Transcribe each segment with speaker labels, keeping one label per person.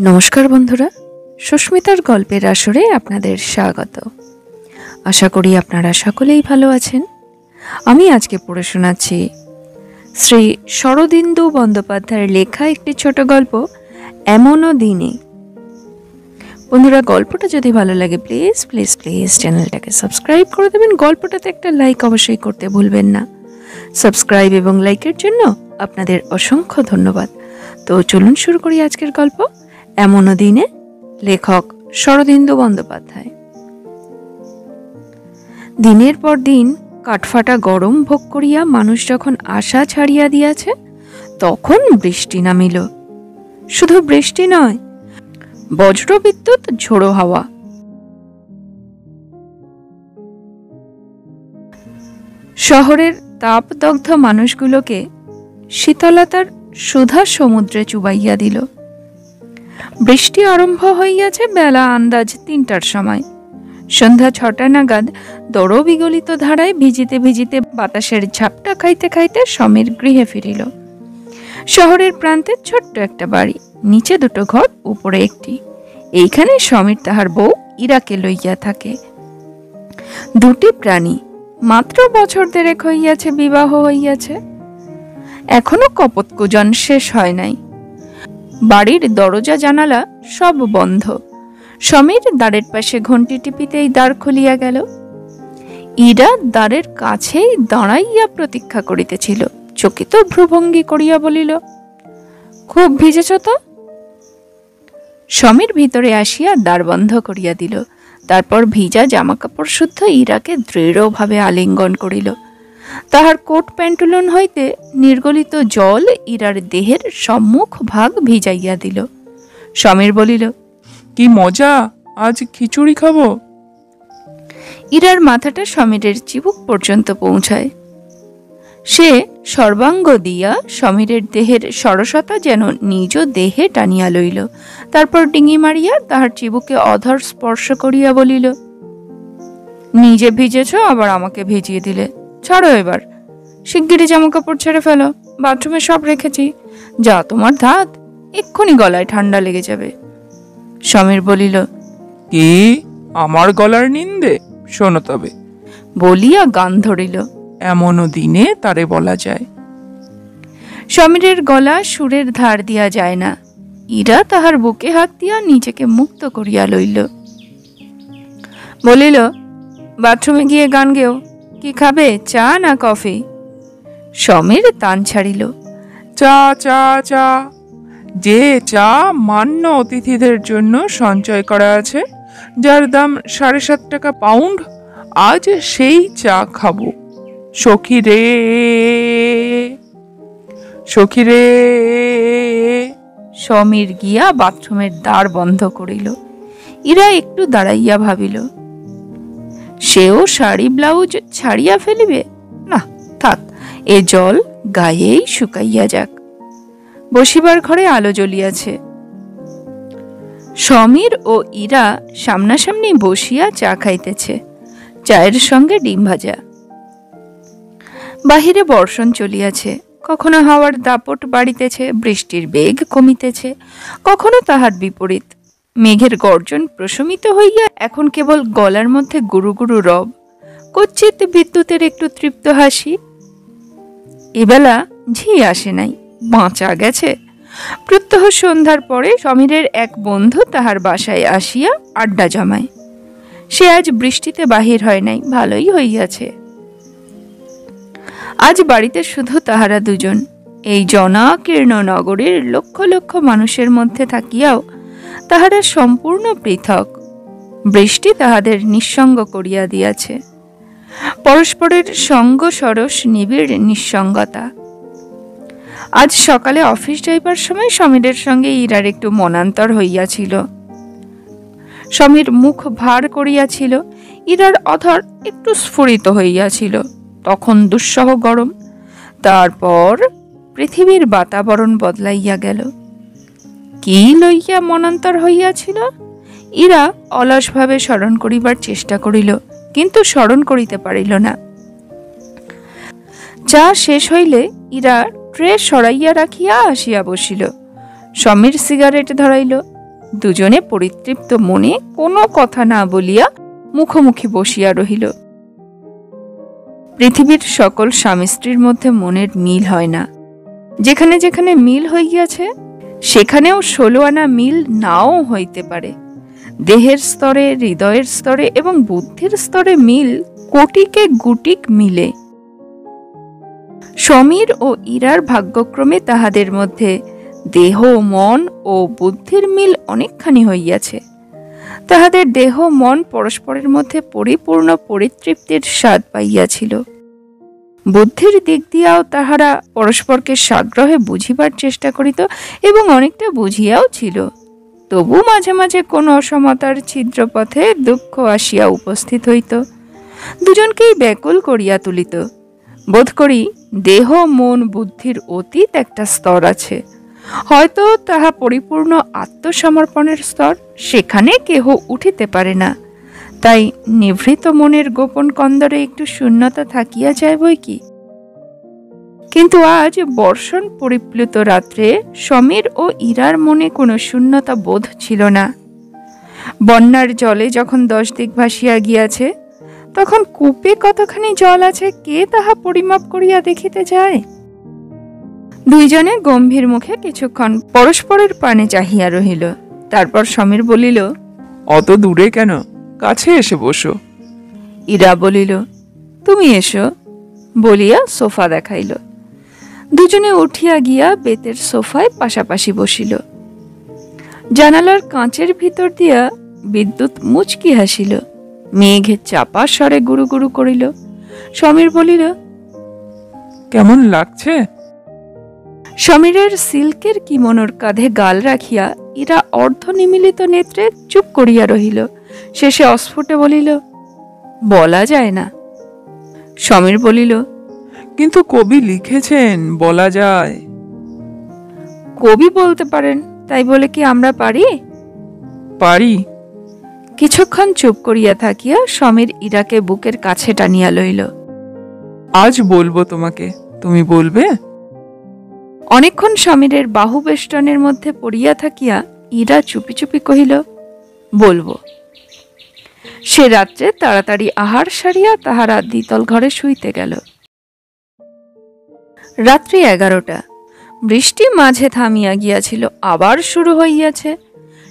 Speaker 1: নমস্কার বন্ধুরা, সুস্মিতার গল্পের আসরে আপনাদের স্বাগত। আশা করি আপনারা সকলেই ভালো আছেন। আমি আজকে পড়ে শোনাচ্ছি শ্রী শরদিন্দু বন্দ্যোপাধ্যায়ের লেখা একটি ছোট গল্প, এমনও দিনে। বন্ধুরা, গল্পটা যদি ভালো লাগে প্লিজ প্লিজ প্লিজ চ্যানেলটাকে সাবস্ক্রাইব করে দেবেন। গল্পটাতে একটা লাইক অবশ্যই করতে ভুলবেন না। সাবস্ক্রাইব এবং লাইকের জন্য আপনাদের অসংখ্য ধন্যবাদ। তো চলুন শুরু করি আজকের গল্প, এমনও দিনে। লেখক শরদিন্দু বন্দ্যোপাধ্যায়। দিনের পর দিন কাঠফাটা গরম ভোগ করিয়া মানুষ যখন আশা ছাড়িয়া দিয়াছে, তখন বৃষ্টি নামিল। শুধু বৃষ্টি নয়, বজ্র বিদ্যুৎ, ঝোড়ো হাওয়া। শহরের তাপদগ্ধ মানুষগুলোকে শীতলতার সুধা সমুদ্রে চুবাইয়া দিল। বৃষ্টি আরম্ভ হইয়াছে বেলা আন্দাজ ৩টার সময়। সন্ধ্যা ৬টা নাগাদ দড়ো বিগলিত ধারায় ভিজিতে ভিজিতে বাতাসের ঝাপটা খাইতে খাইতে সমীর গৃহে ফিরিল। শহরের প্রান্তে ছোট্ট একটা বাড়ি, নিচে দুটো ঘর, উপরে একটি। এইখানে সমীর তাহার বউ ইরাকে লইয়া থাকে। দুটি প্রাণী, মাত্র বছর দেড়েক হইয়াছে বিবাহ হইয়াছে। এখনো কপোতকুজন শেষ হয় নাই। বাড়ির দরজা জানালা সব বন্ধ। সমীর দ্বারের পাশে ঘন্টি টিপিতেই দ্বার খুলিয়া গেল। ইরা দ্বারের কাছেই দাঁড়াইয়া প্রতীক্ষা করিতেছিল। চকিত ভ্রুভঙ্গি করিয়া বলিল, খুব ভিজেছ তো? সমীর ভিতরে আসিয়া দ্বার বন্ধ করিয়া দিল। তারপর ভিজা জামাকাপড় শুদ্ধ ইরাকে দৃঢ়ভাবে আলিঙ্গন করিল। তাহার কোট প্যান্টুলন হইতে নির্গলিত জল ইরার দেহের সম্মুখ ভাগ ভিজাইয়া দিল। সমীর বলিল,
Speaker 2: কি মজা, আজ খিচুড়ি খাবো।
Speaker 1: ইরার মাথাটা সমীরের চিবুক পর্যন্ত পৌঁছায়। সে সর্বাঙ্গ দিয়া সমীরের দেহের সরসতা যেন নিজ দেহে টানিয়া লইল। তারপর ডিঙি মারিয়া তাহার চিবুকে অধর স্পর্শ করিয়া বলিল, নিজে ভিজেছ, আবার আমাকে ভিজিয়ে দিলে। ছাড়ো এবার, শিগগিরি জামা কাপড় ছেড়ে ফেলো, বাথরুমে সব রেখেছি। যা তোমার ধাত, এক্ষুনি গলায় ঠান্ডা লেগে যাবে। সমীর বলিল,
Speaker 2: কি আমার গলার নিন্দে? শোনো তবে,
Speaker 1: বলিয়া গান ধরিল,
Speaker 2: এমনও দিনে তারে বলা যায়।
Speaker 1: সমীরের গলা সুরের ধার দিয়া যায় না। ইরা তাহার বুকে হাত দিয়া নিজেকে মুক্ত করিয়া লইল। বলিল, বাথরুমে গিয়ে গান গেও। কি খাবে, চা না কফি? সমীর তান ছাড়িল,
Speaker 2: চা চা চা। যে চা মান্য অতিথিদের জন্য সঞ্চয় করা আছে, যার দাম ৭.৫ টাকা পাউন্ড, আজ সেই চা খাবো। সখী রে সখী রে।
Speaker 1: সমীর গিয়া বাথরুমের দ্বার বন্ধ করিল। ইরা একটু দাঁড়াইয়া ভাবিল, সেও শাড়ি ব্লাউজ ছাড়িয়া ফেলিবে? না, থাক, এ জল গায়েই শুকাইয়া যাক। বসিবার ঘরে আলো জ্বলিয়াছে। সমীর ও ইরা সামনাসামনি বসিয়া চা খাইতেছে, চায়ের সঙ্গে ডিম ভাজা। বাহিরে বর্ষণ চলিয়াছে। কখনো হাওয়ার দাপট বাড়িতেছে, বৃষ্টির বেগ কমিতেছে, কখনো তাহার বিপরীত। মেঘের গর্জন প্রশমিত হইয়া এখন কেবল গলার মধ্যে গুরু গুরু রব, কচ্ছিত বিদ্যুতের একটু তৃপ্ত হাসি। এবেলা ঝি আসে নাই, বাঁচা গেছে। প্রত্যহ সন্ধ্যার পরে সমীরের এক বন্ধু তাহার বাসায় আসিয়া আড্ডা জমায়। সে আজ বৃষ্টিতে বাহির হয় নাই, ভালোই হইয়াছে। আজ বাড়িতে শুধু তাহারা দুজন। এই জনাকীর্ণ নগরীর লক্ষ লক্ষ মানুষের মধ্যে থাকিয়াও তাহারা সম্পূর্ণ পৃথক। বৃষ্টি তাহাদের নিঃসঙ্গ করিয়া দিয়াছে। পরস্পরের সঙ্গ সরস নিবিড় নিঃসঙ্গতা। আজ সকালে অফিস যাইবার সময় সমীরের সঙ্গে ইরার একটু মনান্তর হইয়াছিল। সমীর মুখ ভার করিয়াছিল, ইরার অধর একটু স্ফুরিত হইয়াছিল। তখন দুঃসহ গরম। তারপর পৃথিবীর বাতাবরণ বদলাইয়া গেল। কি লইয়া মনান্তর হইয়াছিল? ইরা অলসভাবে স্মরণ করিবার চেষ্টা করিল, কিন্তু স্মরণ করিতে পারিল না। চা শেষ হইলে ইরা ট্রে সরাইয়া রাখিয়া আসিয়া বসিল। সমীর সিগারেট ধরাইল। দুজনে পরিতৃপ্ত মনে কোনো কথা না বলিয়া মুখোমুখি বসিয়া রহিল। পৃথিবীর সকল স্বামী স্ত্রীর মধ্যে মনের মিল হয় না। যেখানে যেখানে মিল হইয়াছে সেখানেও 16 আনা মিল নাও হইতে পারে। দেহের স্তরে, হৃদয়ের স্তরে এবং বুদ্ধির স্তরে মিল কোটিকে গুটিক মিলে। সমীর ও ইরার ভাগ্যক্রমে তাহাদের মধ্যে দেহ, মন ও বুদ্ধির মিল অনেকখানি হইয়াছে। তাহাদের দেহ মন পরস্পরের মধ্যে পরিপূর্ণ পরিতৃপ্তির স্বাদ পাইয়াছিল। বুদ্ধির দিক দিয়াও তাহারা পরস্পরকে সাগ্রহে বুঝিবার চেষ্টা করিত এবং অনেকটা বুঝিয়াও ছিল। তবু মাঝে মাঝে কোনো অসমতার ছিদ্রপথে দুঃখ আসিয়া উপস্থিত হইত, দুজনকেই ব্যাকুল করিয়া তুলিত। বোধ করি দেহ, মন, বুদ্ধির অতীত একটা স্তর আছে, হয়তো তাহা পরিপূর্ণ আত্মসমর্পণের স্তর, সেখানে কেহ উঠিতে পারে না। তাই নিভৃত মনের গোপন কন্দরে একটু শূন্যতা থাকিয়া যায় বই কি। কিন্তু আজ বর্ষণ পরিপ্লুত রাত্রে সমীর ও ইরার মনে কোনো শূন্যতা বোধ ছিল না। বন্যার জলে যখন 10 দিক ভাসিয়া গিয়াছে, তখন কূপে কতখানি জল আছে কে তাহা পরিমাপ করিয়া দেখিতে যায়। দুইজনে গম্ভীর মুখে কিছুক্ষণ পরস্পরের পানে চাহিয়া রহিল। তারপর সমীর বলিল,
Speaker 2: অত দূরে কেন, কাছে এসে বসো।
Speaker 1: ইরা বলিল, তুমি এসো বলিয়া সোফা দেখাইল। দুজনে উঠিয়া গিয়া বেতের সোফায় পাশাপাশি বসিল। জানালার কাঁচের ভিতর দিয়া বিদ্যুৎ মুচকি হাসিল। মেঘ চাপা স্বরে গুরু গুরু করিল। সমীর বলিল,
Speaker 2: কেমন লাগছে?
Speaker 1: সমীরের সিল্কের কিমনোর কাঁধে গাল রাখিয়া ইরা অর্ধ নিমিলিত নেত্রে চুপ করিয়া রহিল। শেষে অস্ফুটে বলিল, বলা যায় না। সমীর বলিল,
Speaker 2: কিন্তু কবি লিখেছেন বলা যায়।
Speaker 1: কবি বলতে পারেন, তাই বলে কি আমরা পারি?
Speaker 2: পারি।
Speaker 1: কিছুক্ষণ চুপ করিয়া থাকিয়া সমীর ইরাকে বুকের কাছে টানিয়া লইল।
Speaker 2: আজ বলবো তোমাকে, তুমি বলবে?
Speaker 1: অনেকক্ষণ সমীরের বাহুবেষ্টনের মধ্যে পড়িয়া থাকিয়া ইরা চুপি চুপি কহিল, বলবো। সে রাত্রে তাড়াতাড়ি আহার সারিয়া তাহারা দ্বিতল ঘরে শুইতে গেল। রাত্রি 11টা। বৃষ্টি মাঝে থামিয়া গিয়াছিল, আবার শুরু হইয়াছে।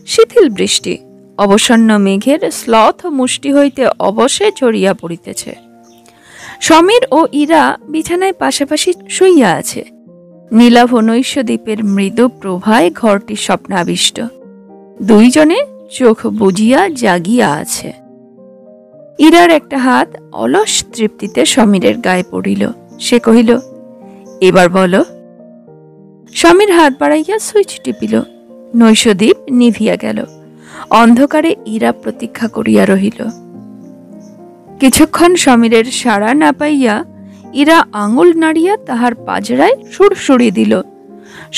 Speaker 1: শিথিল বৃষ্টি অবসন্ন মেঘের স্লথ মুষ্টি হইতে অবশে ঝরিয়া পড়িতেছে। সমীর ও ইরা বিছানায় পাশাপাশি শুইয়া আছে। নীলাভ নৈশদ্বীপের মৃদু প্রভায় ঘরটি স্বপ্নাবিষ্ট। দুইজনে চোখ বুজিয়া জাগিয়া আছে। ইরার একটা হাত অলস তৃপ্তিতে সমীরের গায়ে পড়িল। সে কহিল, এবার বলো। সমীর হাত বাড়াইয়া সুইচ টিপিল। নৈশদ্বীপ নিভিয়া গেল। অন্ধকারে ইরা প্রতীক্ষা করিয়া রহিল। কিছুক্ষণ সমীরের সাড়া না পাইয়া ইরা আঙুল নাড়িয়া তাহার পাজরায় সুরসুরি দিল।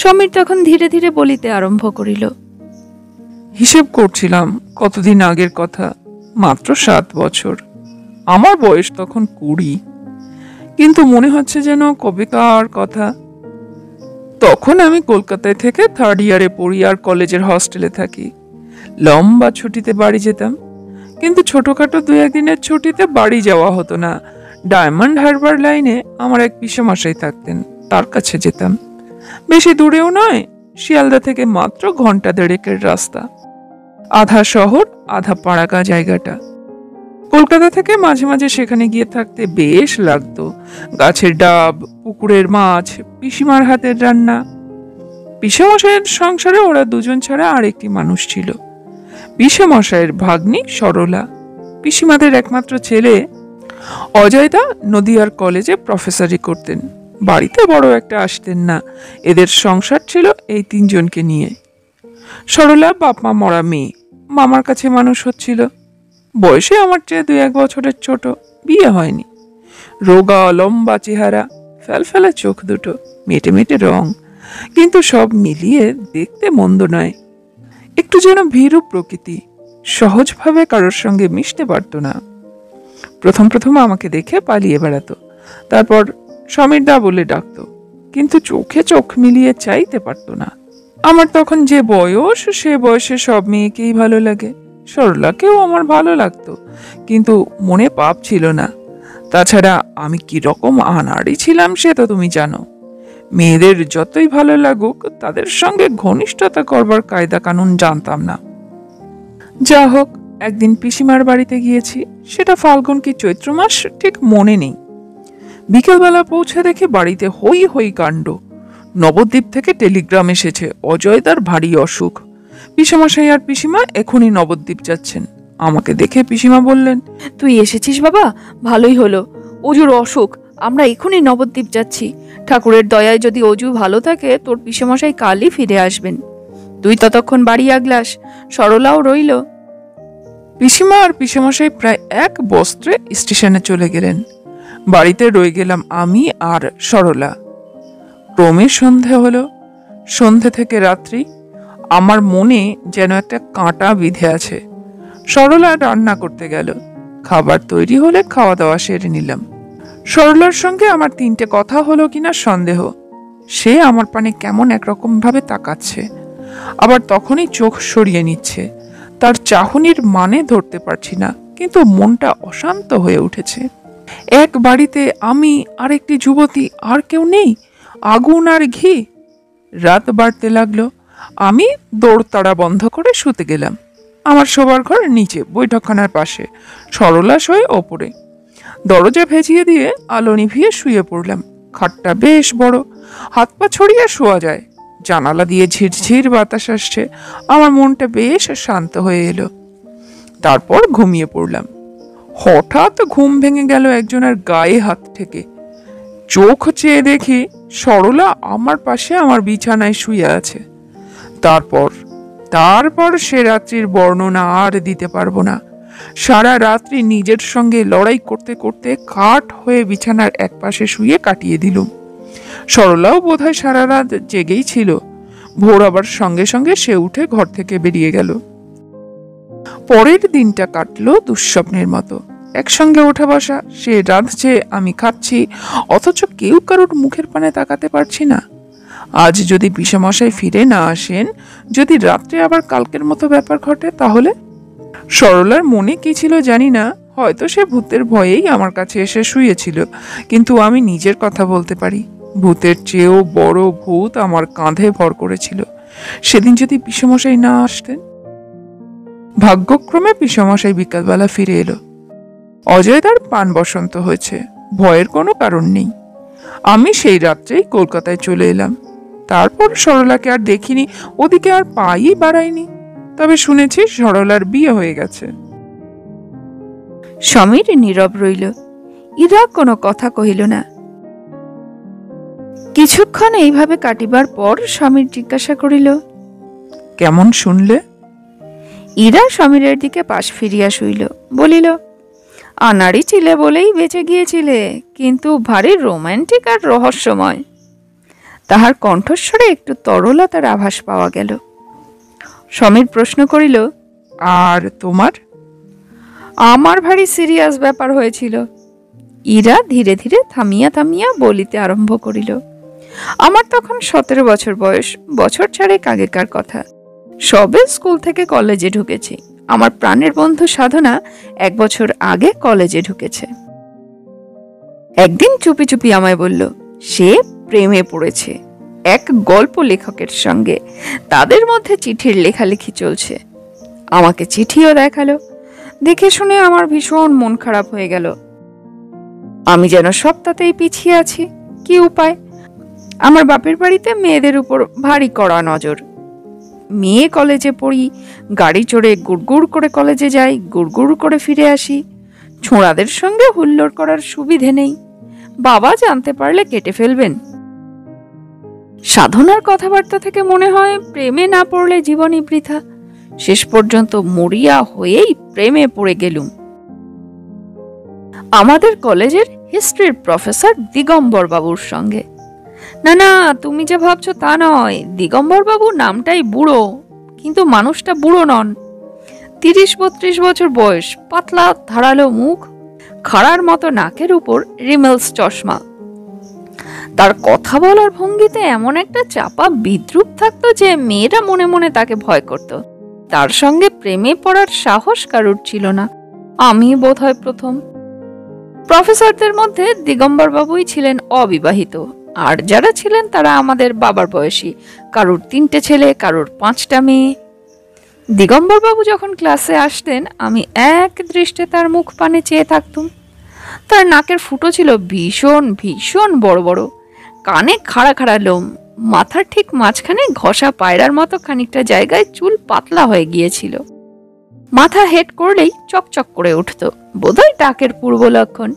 Speaker 1: সমীর তখন ধীরে ধীরে বলিতে আরম্ভ করিল,
Speaker 2: হিসেব করছিলাম কতদিন আগের কথা, মাত্র 7 বছর। আমার বয়স তখন 20, কিন্তু মনে হচ্ছে যেন কবেকার কথা। তখন আমি কলকাতায় থেকে 3rd ইয়ারে পড়ি আর কলেজের হস্টেলে থাকি। লম্বা ছুটিতে বাড়ি যেতাম, কিন্তু ছোটখাটো 2-1 দিনের ছুটিতে বাড়ি যাওয়া হতো না। ডায়মন্ড হারবার লাইনে আমার এক পিসেমশাই থাকতেন, তার কাছে যেতাম। বেশি দূরেও নয়, শিয়ালদা থেকে মাত্র 1.5 ঘন্টার রাস্তা। আধা শহর আধা পাড়াগা জায়গাটা। কলকাতা থেকে মাঝে মাঝে সেখানে গিয়ে থাকতে বেশ লাগতো। গাছের ডাব, পুকুরের মাছ, পিসিমার হাতের রান্না। পিসেমশাইয়ের সংসারে ওরা দুজন ছাড়া আরেকটি মানুষ ছিল, পিসেমশাইয়ের ভাগ্নি সরলা। পিসিমাদের একমাত্র ছেলে অজয়দা নদিয়ার কলেজে প্রফেসরি করতেন। বাড়িতে বড় একটা আসতেন না। এদের সংসার ছিল এই 3 জনকে নিয়ে। সরলা বাপ মা মরা মেয়ে, মামার কাছে মানুষ হচ্ছিল। বয়সে আমার চেয়ে 2-1 বছরের ছোট, বিয়ে হয়নি। রোগা লম্বা চেহারা, ফেলফেলে চোখ দুটো, মেটে মেটে রং, কিন্তু সব মিলিয়ে দেখতে মন্দ নয়। একটু যেন ভীরু প্রকৃতি, সহজভাবে কারোর সঙ্গে মিশতে পারত না। প্রথম প্রথম আমাকে দেখে পালিয়ে বেড়াতো, তারপর সমীরদা বলে ডাকতো, কিন্তু চোখে চোখ মিলিয়ে চাইতে পারত না। আমার তখন যে বয়স, সে বয়সে সব মেয়েকেই ভালো লাগে। সরলাকেও আমার ভালো লাগতো, কিন্তু মনে পাপ ছিল না। তাছাড়া আমি কিরকম আনাড়ি ছিলাম সে তো তুমি জানো। মেয়েদের যতই ভালো লাগুক, তাদের সঙ্গে ঘনিষ্ঠতা করবার কায়দা কানুন জানতাম না। যা হোক, একদিন পিসিমার বাড়িতে গিয়েছি, সেটা ফাল্গুন কি চৈত্র মাস ঠিক মনে নেই। বিকেলবেলা পৌঁছে দেখি বাড়িতে হই হই কাণ্ড। নবদ্বীপ থেকে টেলিগ্রাম এসেছে অজয়দার ভারী অসুখ। পিসেমশাই আর পিসিমা এখনই নবদ্বীপ যাচ্ছেন। আমাকে দেখে পিসিমা বললেন,
Speaker 1: তুই এসেছিস বাবা, ভালোই হলো। অজুর অসুখ, আমরা এখনই নবদ্বীপ যাচ্ছি। ঠাকুরের দয়ায় যদি অজু ভালো থাকে, তোর পিসেমশাই কালই ফিরে আসবেন। তুই ততক্ষণ বাড়ি আগলাস, সরলাও রইল।
Speaker 2: পিসিমা আর পিসেমশাই প্রায় এক বস্ত্রে স্টেশনে চলে গেলেন। বাড়িতে রয়ে গেলাম আমি আর সরলা। ক্রমে সন্ধে হলো। সন্ধে থেকে রাত্রি। আমার মনে যেন একটা কাঁটা বিঁধে আছে। সরলা রান্না করতে গেল। খাবার তৈরি হলে খাওয়া দাওয়া সেরে নিলাম। সরলার সঙ্গে আমার 3টে কথা হলো কিনা সন্দেহ। সে আমার পানে কেমন একরকম ভাবে তাকাচ্ছে, আবার তখনই চোখ সরিয়ে নিচ্ছে। তার চাহনির মানে ধরতে পারছি না, কিন্তু মনটা অশান্ত হয়ে উঠেছে। এক বাড়িতে আমি আর একটি যুবতী, আর কেউ নেই। আগুন আর ঘি। রাত বাড়তে লাগলো। আমি দৌড়তাড়া বন্ধ করে শুতে গেলাম। আমার শোবার ঘর নিচে, বৈঠকখানার পাশে। সরলা শোয় ওপরে। দরজা ভেজিয়ে দিয়ে আলো নিভিয়ে শুয়ে পড়লাম। খাটটা বেশ বড়, হাত পা ছড়িয়ে শোয়া যায়। জানালা দিয়ে ঝিরঝির বাতাস আসছে। আমার মনটা বেশ শান্ত হয়ে এলো। তারপর ঘুমিয়ে পড়লাম। হঠাৎ ঘুম ভেঙে গেল একজনের গায়ে হাত থেকে। চোখ চেয়ে দেখি সরলা আমার পাশে আমার বিছানায় শুয়ে আছে। তারপর সে রাত্রির বর্ণনা আর দিতে পারবো না। সারা রাত্রি নিজের সঙ্গে লড়াই করতে করতে কাঠ হয়ে বিছানার একপাশে শুয়ে কাটিয়ে দিলুম। সরলাও বোধহয় সারা রাত জেগেই ছিল। ভোর আবার সঙ্গে সঙ্গে সে উঠে ঘর থেকে বেরিয়ে গেল। পরের দিনটা কাটলো দুঃস্বপ্নের মতো। একসঙ্গে ওঠা বসা, সে রাঁধছে, আমি খাচ্ছি, অথচ কেউ কারোর মুখের পানে তাকাতে পারছি না। আজ যদি পিসেমশাই ফিরে না আসেন, যদি রাত্রে আবার কালকের মতো ব্যাপার ঘটে, তাহলে? সরলার মনে কি ছিল জানি না, হয়তো সে ভূতের ভয়েই আমার কাছে এসে শুয়েছিল, কিন্তু আমি নিজের কথা বলতে পারি। ভূতের চেয়েও বড় ভূত আমার কাঁধে ভর করেছিল। সেদিন যদি পিসেমশাই না আসতেন। ভাগ্যক্রমে পিসেমশাই বিকালবেলা ফিরে এলো। অজয়দার পান বসন্ত হয়েছে, ভয়ের কোনো কারণ নেই। আমি সেই রাত্রেই কলকাতায় চলে এলাম। তারপর সরলাকে আর দেখিনি, ওদিকে আর পাই বাড়াইনি। তবে শুনেছি সরলার বিয়ে হয়ে গেছে।
Speaker 1: সমীর নীরব রইল। ইরা কোনো কথা কহিল না। কিছুক্ষণ এইভাবে কাটিবার পর সমীর জিজ্ঞাসা করিল,
Speaker 2: কেমন শুনলে?
Speaker 1: ইরা সমীরের দিকে পাশ ফিরিয়া শুইল। বলিল, আনাড়ি ছিলে বলেই বেঁচে গিয়েছিলে, কিন্তু ভারী রোমান্টিক আর রহস্যময়। তাহার কণ্ঠস্বরে একটু তরলতার আভাস পাওয়া গেল। সমীর প্রশ্ন করিল,
Speaker 2: আর তোমার?
Speaker 1: আমার ভারী সিরিয়াস ব্যাপার হয়েছিল। ইরা ধীরে ধীরে থামিয়া থামিয়া বলিতে আরম্ভ করিল, আমার তখন 17 বছর বয়স, বছর 4 আগেকার কথা। সবে স্কুল থেকে কলেজে ঢুকেছি। আমার প্রাণের বন্ধু সাধনা 1 বছর আগে কলেজে ঢুকেছে। একদিন চুপি চুপি আমায় বলল, সে প্রেমে পড়েছে এক গল্প লেখকের সঙ্গে। তাদের মধ্যে চিঠির লেখালেখি চলছে। আমাকে চিঠিও দেখালো। দেখে শুনে আমার ভীষণ মন খারাপ হয়ে গেল। আমি যেন সবটাতেই পিছিয়ে আছি। কি উপায়? আমার বাপের বাড়িতে মেয়েদের উপর ভারী কড়া নজর। মেয়ে কলেজে পড়ি, গাড়ি চড়ে গুড়গুড় করে কলেজে যাই, গুড়গুড় করে ফিরে আসি। ছোঁড়াদের সঙ্গে হুল্লোড় করার সুবিধে নেই। বাবা জানতে পারলে কেটে ফেলবেন। সাধনার কথাবার্তা থেকে মনে হয় প্রেমে না পড়লে জীবনই বৃথা। শেষ পর্যন্ত মরিয়া হয়েই প্রেমে পড়ে গেলুম। আমাদের কলেজের হিস্ট্রির প্রফেসর দিগম্বর বাবুর সঙ্গে। না না, তুমি যে ভাবছো তা নয়। দিগম্বর বাবু নামটাই বুড়ো, কিন্তু মানুষটা বুড়ো নন। 30-32 বছর বয়স, পাতলা ধারালো মুখ, খাড়ার মতো নাকের উপর রিমেলস চশমা। তার কথা বলার ভঙ্গিতে এমন একটা চাপা বিদ্রুপ থাকতো যে মেয়েরা মনে মনে তাকে ভয় করত। তার সঙ্গে প্রেমে পড়ার সাহস কারুর ছিল না। আমি বোধহয় প্রথম। প্রফেসরদের মধ্যে দিগম্বর বাবুই ছিলেন অবিবাহিত, আর যারা ছিলেন তারা আমাদের বাবার বয়সী, কারুর 3টে ছেলে, কারুর 5টা মেয়ে। দিগম্বর বাবু যখন ক্লাসে আসতেন আমি এক দৃষ্টে তার মুখ পানে চেয়ে থাকতুম। তার নাকের ফুটো ছিল ভীষণ ভীষণ বড় বড়, কানে খাড়া খাড়া লোম, মাথার ঠিক মাঝখানে ঘষা পায়রার মতো খানিকটা জায়গায় চুল পাতলা হয়ে গিয়েছিল। মাথা হেড করলেই চকচক করে উঠত, বোধহয় টাকের পূর্ব লক্ষণ।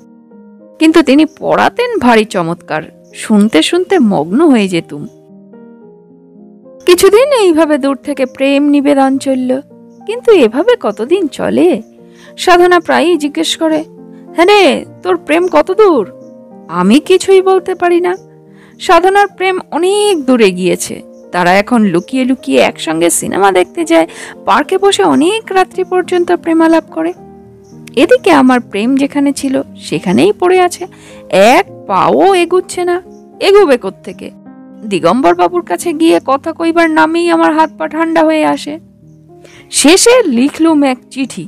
Speaker 1: কিন্তু তিনি পড়াতেন ভারী চমৎকার, শুনতে শুনতে মগ্ন হয়ে যেতুম। কিছুদিন এইভাবে দূর থেকে প্রেম নিবেদন চলল, কিন্তু এভাবে কতদিন চলে? সাধনা প্রায়ই জিজ্ঞেস করে, হ্যাঁ রে, তোর প্রেম কত দূর? আমি কিছুই বলতে পারি না। সাধনার প্রেম অনেক দূরে গিয়েছে। তারা এখন লুকিয়ে লুকিয়ে একসঙ্গে সিনেমা দেখতে যায়, পার্কে বসে অনেক রাত্রি পর্যন্ত প্রেমালাপ করে। এদিকে আমার প্রেম যেখানে ছিল সেখানেই পড়ে আছে, এক পাও এগুচ্ছে না। এগোবে কোত্থেকে? দিগম্বর বাবুর কাছে গিয়ে কথা কইবার নামেই আমার হাত পা ঠান্ডা হয়ে আসে। শেষে লিখলুম এক চিঠি,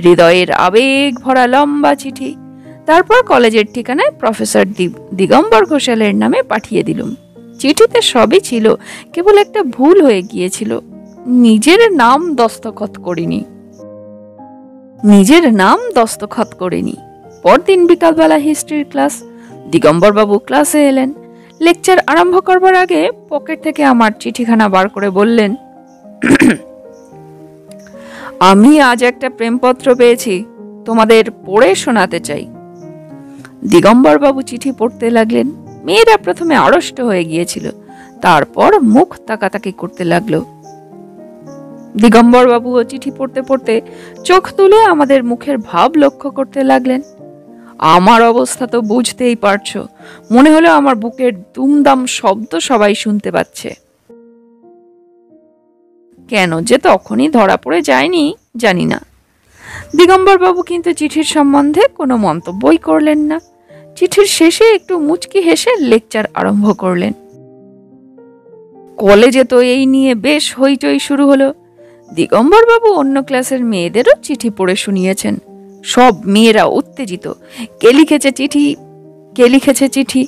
Speaker 1: হৃদয়ের আবেগ ভরা লম্বা চিঠি। তারপর কলেজের ঠিকানায় প্রফেসর দিগম্বর ঘোষালের নামে পাঠিয়ে দিলুম। চিঠিতে সবই ছিল, কেবল একটা ভুল হয়ে গিয়েছিল, নিজের নাম দস্তখত করিনি। পরদিন বিকালবেলা হিস্ট্রির ক্লাস। দিগম্বর বাবু ক্লাসে এলেন। লেকচার আরম্ভ করবার আগে পকেট থেকে আমার চিঠিখানা বার করে বললেন, আমি আজ একটা প্রেমপত্র পেয়েছি, তোমাদের পড়ে শোনাতে চাই। দিগম্বর বাবু চিঠি পড়তে লাগলেন। মেয়েরা প্রথমে আড়ষ্ট হয়ে গিয়েছিল, তারপর মুখ তাকাতাকি করতে লাগলো। দিগম্বর বাবুও চিঠি পড়তে পড়তে চোখ তুলে আমাদের মুখের ভাব লক্ষ্য করতে লাগলেন। আমার অবস্থা তো বুঝতেই পারছো, মনে হলো আমার বুকের দুমদাম শব্দ সবাই শুনতে পাচ্ছে। কেন যে তখনই ধরা পড়ে যায়নি জানি না। দিগম্বর বাবু কিন্তু চিঠির সম্বন্ধে কোনো মন্তব্যই করলেন না। চিঠির শেষে একটু মুচকি হেসে লেকচার আরম্ভ করলেন। কলেজে তো এই নিয়ে বেশ হইচই শুরু হলো। দিগম্বর বাবু অন্য ক্লাসের মেয়েদেরও চিঠি পড়ে শুনিয়েছেন। সব মেয়েরা উত্তেজিত, কে লিখেছে চিঠি।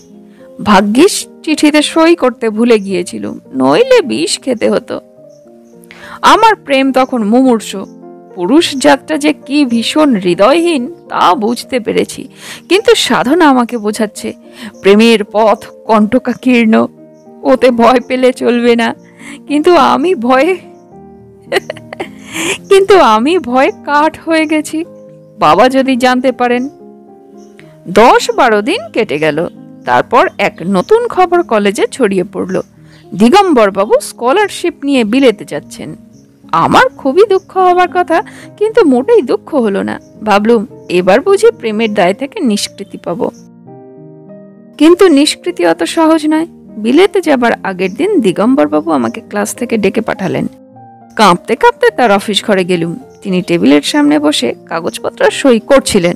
Speaker 1: ভাগ্যিস চিঠিতে সই করতে ভুলে গিয়েছিলুম, নইলে বিষ খেতে হতো। আমার প্রেম তখন মুমূর্ষ। পুরুষ জাতটা যে কি ভীষণ হৃদয়হীন তা বুঝতে পেরেছি, কিন্তু সাধনা আমাকে বোঝাচ্ছে প্রেমের পথ কণ্টকাকীর্ণ, ওতে ভয় পেলে চলবে না। কিন্তু আমি ভয়ে কাঠ হয়ে গেছি। বাবা যদি জানতে পারেন। 10-12 দিন কেটে গেল। তারপর এক নতুন খবর কলেজে ছড়িয়ে পড়ল, দিগম্বর বাবু স্কলারশিপ নিয়ে বিলেতে যাচ্ছেন। আমার খুবই দুঃখ হবার কথা, কিন্তু মোটেই দুঃখ হলো না। ভাবলুম এবার বুঝি প্রেমের দায় থেকে নিষ্কৃতি পাবো। কিন্তু নিষ্কৃতি অত সহজ নয়। বিলেতে যাবার আগের দিন দিগম্বর বাবু আমাকে ক্লাস থেকে ডেকে পাঠালেন। কাঁপতে কাঁপতে তার অফিস ঘরে গেলুম। তিনি টেবিলের সামনে বসে কাগজপত্র সই করছিলেন।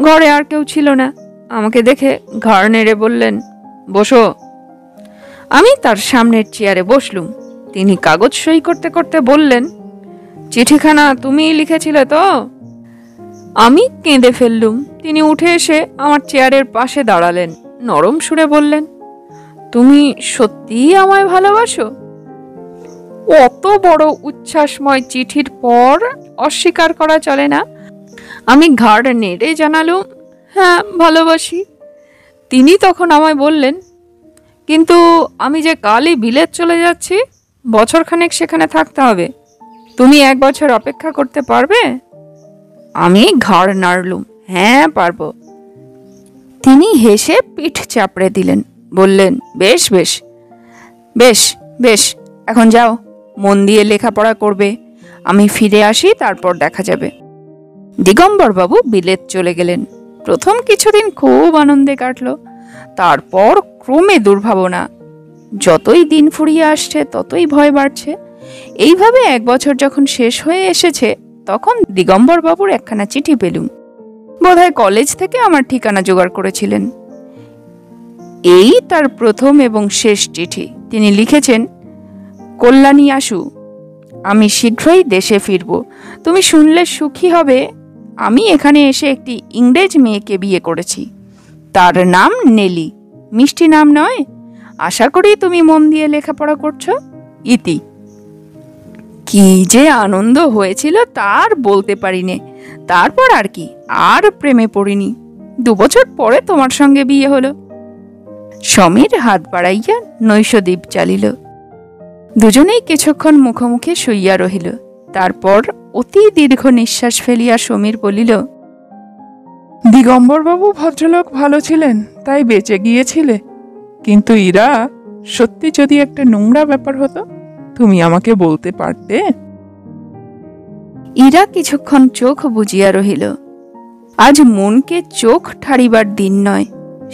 Speaker 1: ঘরে আর কেউ ছিল না। আমাকে দেখে ঘাড় নেড়ে বললেন, বসো। আমি তার সামনের চেয়ারে বসলুম। তিনি কাগজ সই করতে করতে বললেন, চিঠিখানা তুমিই লিখেছিলে তো? আমি কেঁদে ফেললুম। তিনি উঠে এসে আমার চেয়ারের পাশে দাঁড়ালেন, নরম সুরে বললেন, তুমি সত্যিই আমায় ভালোবাসো? অত বড় উচ্ছ্বাসময় চিঠির পর অস্বীকার করা চলে না। আমি ঘাড় নেড়ে জানালুম, হ্যাঁ ভালোবাসি। তিনি তখন আমায় বললেন, কিন্তু আমি যে কালই বিলেত চলে যাচ্ছি, বছরখানেক সেখানে থাকতে হবে। তুমি 1 বছর অপেক্ষা করতে পারবে? আমি ঘাড় নাড়লুম, হ্যাঁ পারবো। তিনি হেসে পিঠ চাপড়ে দিলেন, বললেন, বেশ বেশ বেশ বেশ, এখন যাও, মন দিয়ে লেখাপড়া করবে। আমি ফিরে আসি, তারপর দেখা যাবে। দিগম্বর বাবু বিলেত চলে গেলেন। প্রথম কিছুদিন খুব আনন্দে কাটলো, তারপর ক্রমে দুর্ভাবনা। যতই দিন ফুরিয়ে আসছে ততই ভয় বাড়ছে। এইভাবে 1 বছর যখন শেষ হয়ে এসেছে, তখন দিগম্বর বাবুর একখানা চিঠি পেলুম। বোধহয় কলেজ থেকে আমার ঠিকানা জোগাড় করেছিলেন। এই তার প্রথম এবং শেষ চিঠি। তিনি লিখেছেন, কল্যাণী আশু, আমি শীঘ্রই দেশে ফিরব। তুমি শুনলে সুখী হবে, আমি এখানে এসে একটি ইংরেজ মেয়েকে বিয়ে করেছি। তার নাম নেলি। মিষ্টি নাম নয়? আশা করি তুমি মন দিয়ে লেখাপড়া করছো। ইতি। কি যে আনন্দ হয়েছিল তার বলতে পারিনে। তারপর আর কি, আর প্রেমে পড়িনি। 2 বছর পরে তোমার সঙ্গে বিয়ে হলো। সমীর হাত বাড়াইয়া নৈশদ্বীপ চালিল। দুজনেই কিছুক্ষণ মুখোমুখি শুইয়া রহিল। তারপর অতি দীর্ঘ নিঃশ্বাস ফেলিয়া সমীর বলিল,
Speaker 2: দিগম্বরবাবু ভদ্রলোক ভালো ছিলেন, তাই বেঁচে গিয়েছিলে। কিন্তু ইরা সত্যি যদি একটা নোংরা ব্যাপার হতো, তুমি আমাকে বলতে পারতে।
Speaker 1: ইরা কিছুক্ষণ চোখ বুজিয়া রহিল। আজ মনকে চোখ ঠাড়িবার দিন নয়।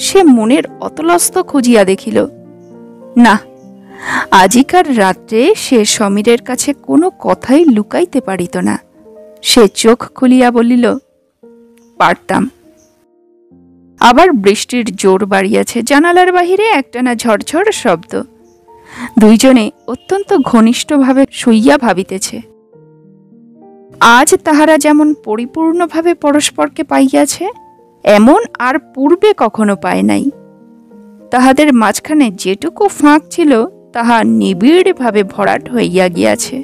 Speaker 1: সে মনের অতলস্থ খুঁজিয়া দেখিল। না, আজিকার রাত্রে সে সমীরের কাছে কোনো কথাই লুকাইতে পারিত না। সে চোখ খুলিয়া বলিল, পারতাম। আবার বৃষ্টির জোর বাড়িয়াছে। জানালার বাহিরে একটানা ঝরঝর শব্দ। দুইজনে অত্যন্ত ঘনিষ্ঠভাবে শুইয়া ভাবিতেছে। আজ তাহারা যেমন পরিপূর্ণভাবে পরস্পরকে পাইয়াছে, এমন আর পূর্বে কখনো পায় নাই। তাহাদের মাঝখানে যেটুকু ফাঁক ছিল, তাহা নিবিড়ভাবে ভরাট হইয়া গিয়াছে।